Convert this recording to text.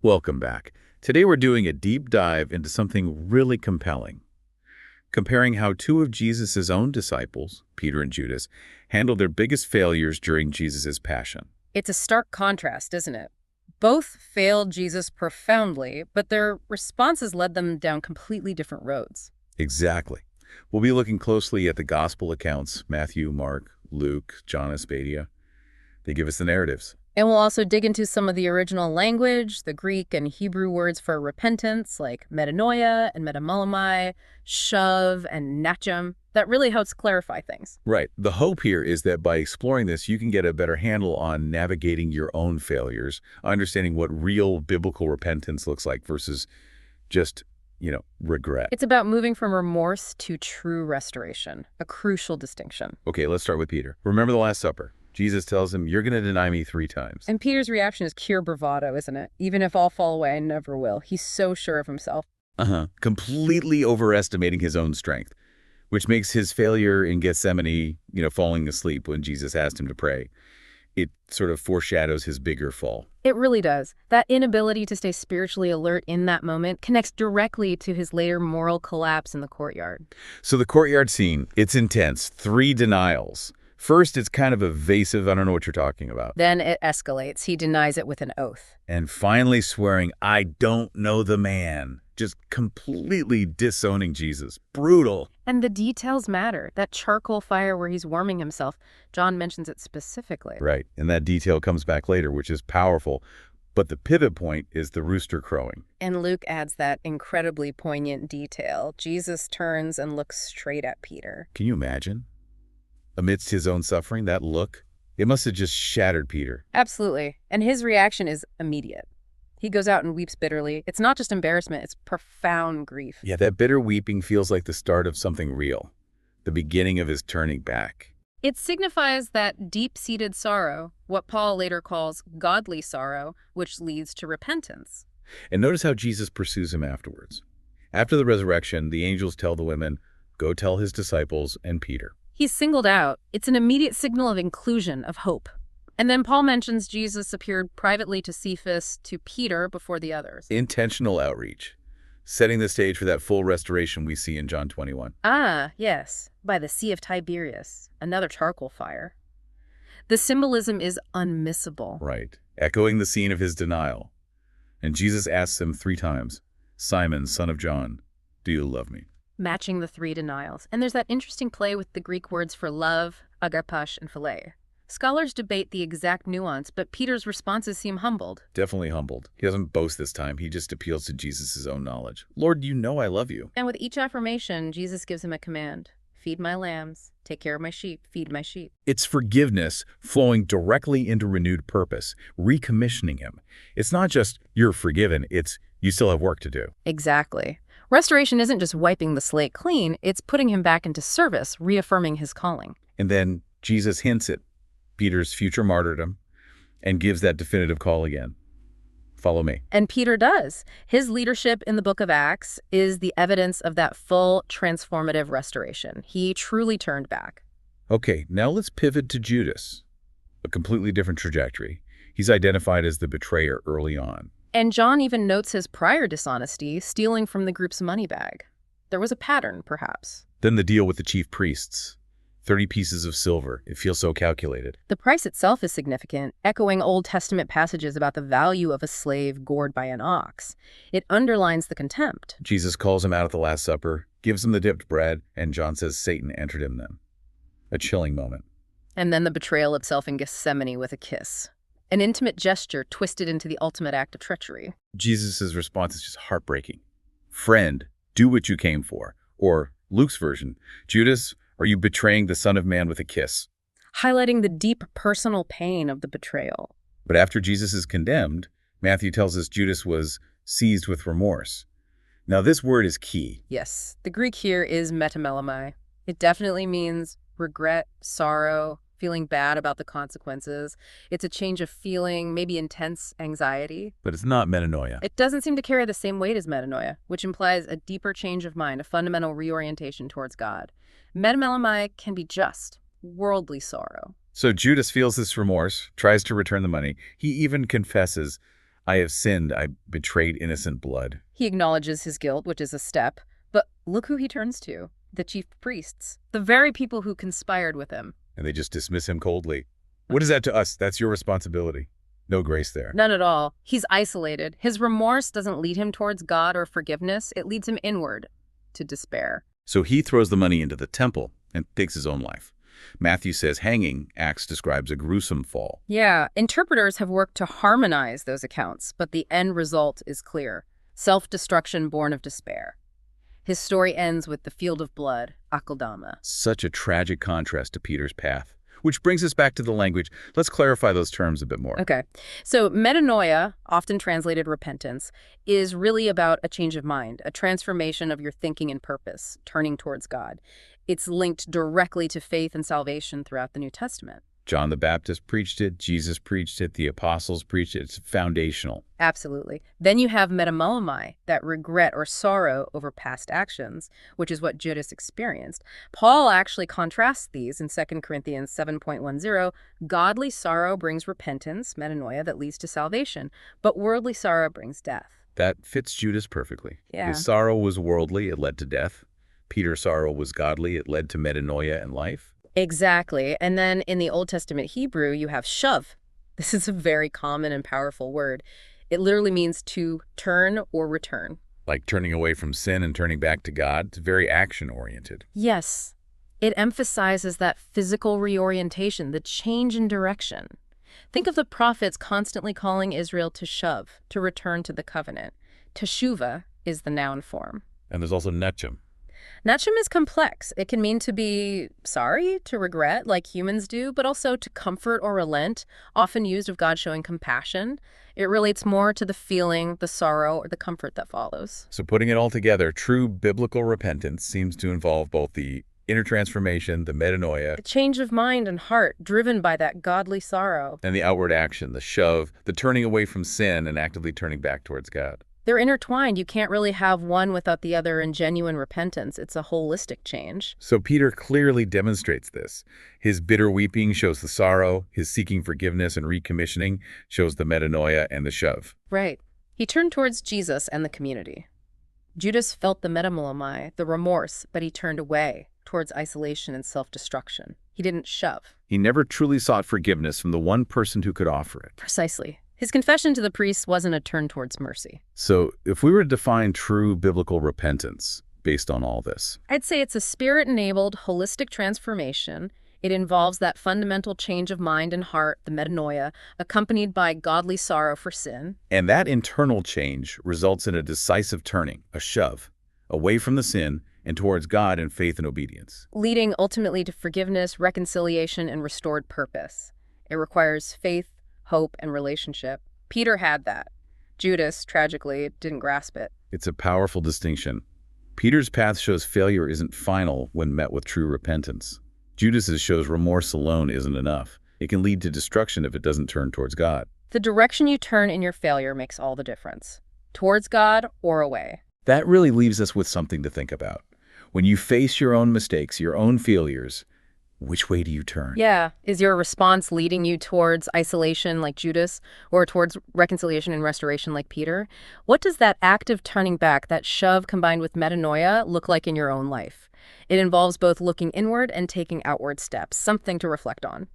Welcome back. Today we're doing a deep dive into something really compelling, comparing how two of Jesus' own disciples, Peter and Judas, handled their biggest failures during Jesus' passion. It's a stark contrast, isn't it? Both failed Jesus profoundly, but their responses led them down completely different roads. Exactly. We'll be looking closely at the gospel accounts, Matthew, Mark, Luke, John, Aspadia. They give us the narratives. And we'll also dig into some of the original language, the Greek and Hebrew words for repentance, like metanoia and metamolemai, shuv and nachem. That really helps clarify things. Right. The hope here is that by exploring this, you can get a better handle on navigating your own failures, understanding what real biblical repentance looks like versus just, regret. It's about moving from remorse to true restoration, a crucial distinction. Okay, let's start with Peter. Remember the Last Supper. Jesus tells him, "You're going to deny me 3 times." And Peter's reaction is pure bravado, isn't it? Even if all fall away, I never will. He's so sure of himself. Completely overestimating his own strength, which makes his failure in Gethsemane, falling asleep when Jesus asked him to pray. It sort of foreshadows his bigger fall. It really does. That inability to stay spiritually alert in that moment connects directly to his later moral collapse in the courtyard. So the courtyard scene, it's intense. 3 denials. First, it's kind of evasive. I don't know what you're talking about. Then it escalates. He denies it with an oath. And finally swearing, "I don't know the man." Just completely disowning Jesus. Brutal. And the details matter. That charcoal fire where he's warming himself, John mentions it specifically. Right. And that detail comes back later, which is powerful. But the pivot point is the rooster crowing. And Luke adds that incredibly poignant detail. Jesus turns and looks straight at Peter. Can you imagine? Amidst his own suffering, that look, it must have just shattered Peter. Absolutely. And his reaction is immediate. He goes out and weeps bitterly. It's not just embarrassment, it's profound grief. Yeah, that bitter weeping feels like the start of something real, the beginning of his turning back. It signifies that deep-seated sorrow, what Paul later calls godly sorrow, which leads to repentance. And notice how Jesus pursues him afterwards. After the resurrection, the angels tell the women, "Go tell his disciples and Peter." He's singled out. It's an immediate signal of inclusion, of hope. And then Paul mentions Jesus appeared privately to Cephas, to Peter before the others. Intentional outreach, setting the stage for that full restoration we see in John 21. Ah, yes, by the Sea of Tiberias, another charcoal fire. The symbolism is unmissable. Right, echoing the scene of his denial. And Jesus asks him 3 times, "Simon, son of John, do you love me?" Matching the 3 denials. And there's that interesting play with the Greek words for love, agapash, and philia. Scholars debate the exact nuance, but Peter's responses seem humbled. Definitely humbled. He doesn't boast this time. He just appeals to Jesus' own knowledge. "Lord, you know I love you." And with each affirmation, Jesus gives him a command. Feed my lambs, take care of my sheep, feed my sheep. It's forgiveness flowing directly into renewed purpose, recommissioning him. It's not just, "You're forgiven," it's, "You still have work to do." Exactly. Restoration isn't just wiping the slate clean, it's putting him back into service, reaffirming his calling. And then Jesus hints at Peter's future martyrdom and gives that definitive call again. "Follow me." And Peter does. His leadership in the book of Acts is the evidence of that full transformative restoration. He truly turned back. Okay, now let's pivot to Judas. A completely different trajectory. He's identified as the betrayer early on. And John even notes his prior dishonesty, stealing from the group's money bag. There was a pattern, perhaps. Then the deal with the chief priests. 30 pieces of silver. It feels so calculated. The price itself is significant, echoing Old Testament passages about the value of a slave gored by an ox. It underlines the contempt. Jesus calls him out at the Last Supper, gives him the dipped bread, and John says Satan entered in them. A chilling moment. And then the betrayal itself in Gethsemane with a kiss. An intimate gesture twisted into the ultimate act of treachery. Jesus' response is just heartbreaking. "Friend, do what you came for." Or Luke's version, "Judas, are you betraying the Son of Man with a kiss?" Highlighting the deep personal pain of the betrayal. But after Jesus is condemned, Matthew tells us Judas was seized with remorse. Now this word is key. Yes, the Greek here is metamelemai. It definitely means regret, sorrow, feeling bad about the consequences. It's a change of feeling, maybe intense anxiety. But it's not metanoia. It doesn't seem to carry the same weight as metanoia, which implies a deeper change of mind, a fundamental reorientation towards God. Metamelemai can be just worldly sorrow. So Judas feels this remorse, tries to return the money. He even confesses, I have sinned. I betrayed innocent blood. He acknowledges his guilt, which is a step. But look who he turns to. The chief priests. The very people who conspired with him. And they just dismiss him coldly. What is that to us? That's your responsibility. No grace there. None at all. He's isolated. His remorse doesn't lead him towards God or forgiveness. It leads him inward to despair. So he throws the money into the temple and takes his own life. Matthew says hanging, Acts describes a gruesome fall. Yeah, interpreters have worked to harmonize those accounts, but the end result is clear. Self-destruction born of despair. His story ends with the field of blood, Akeldama. Such a tragic contrast to Peter's path. Which brings us back to the language. Let's clarify those terms a bit more. Okay. So metanoia, often translated repentance, is really about a change of mind, a transformation of your thinking and purpose, turning towards God. It's linked directly to faith and salvation throughout the New Testament. John the Baptist preached it, Jesus preached it, the apostles preached it. It's foundational. Absolutely. Then you have metamalomai, that regret or sorrow over past actions, which is what Judas experienced. Paul actually contrasts these in 2 Corinthians 7.10. Godly sorrow brings repentance, metanoia, that leads to salvation, but worldly sorrow brings death. That fits Judas perfectly. Yeah. His sorrow was worldly, it led to death. Peter's sorrow was godly, it led to metanoia and life. Exactly. And then in the Old Testament Hebrew, you have shav. This is a very common and powerful word. It literally means to turn or return. Like turning away from sin and turning back to God. It's very action-oriented. Yes. It emphasizes that physical reorientation, the change in direction. Think of the prophets constantly calling Israel to shav, to return to the covenant. Teshuvah is the noun form. And there's also netchim. Netchim is complex. It can mean to be sorry, to regret, like humans do, but also to comfort or relent, often used of God showing compassion. It relates more to the feeling, the sorrow, or the comfort that follows. So putting it all together, true biblical repentance seems to involve both the inner transformation, the metanoia, A change of mind and heart driven by that godly sorrow. and the outward action, the shove, the turning away from sin and actively turning back towards God. They're intertwined. You can't really have one without the other in genuine repentance. It's a holistic change. So Peter clearly demonstrates this. His bitter weeping shows the sorrow, his seeking forgiveness and recommissioning shows the metanoia and the shove. Right. He turned towards Jesus and the community. Judas felt the metamalomai, the remorse, but he turned away towards isolation and self-destruction. He didn't shove. He never truly sought forgiveness from the one person who could offer it. Precisely. His confession to the priests wasn't a turn towards mercy. So if we were to define true biblical repentance based on all this, I'd say it's a spirit-enabled, holistic transformation. It involves that fundamental change of mind and heart, the metanoia, accompanied by godly sorrow for sin. and that internal change results in a decisive turning, a shove, away from the sin and towards God in faith and obedience. Leading ultimately to forgiveness, reconciliation, and restored purpose. It requires faith, hope, and relationship. Peter had that. Judas, tragically, didn't grasp it. It's a powerful distinction. Peter's path shows failure isn't final when met with true repentance. Judas's shows remorse alone isn't enough. It can lead to destruction if it doesn't turn towards God. The direction you turn in your failure makes all the difference. Towards God or away. That really leaves us with something to think about. When you face your own mistakes, your own failures, which way do you turn? Yeah. Is your response leading you towards isolation like Judas or towards reconciliation and restoration like Peter? What does that active turning back, that shove combined with metanoia, look like in your own life? It involves both looking inward and taking outward steps, something to reflect on.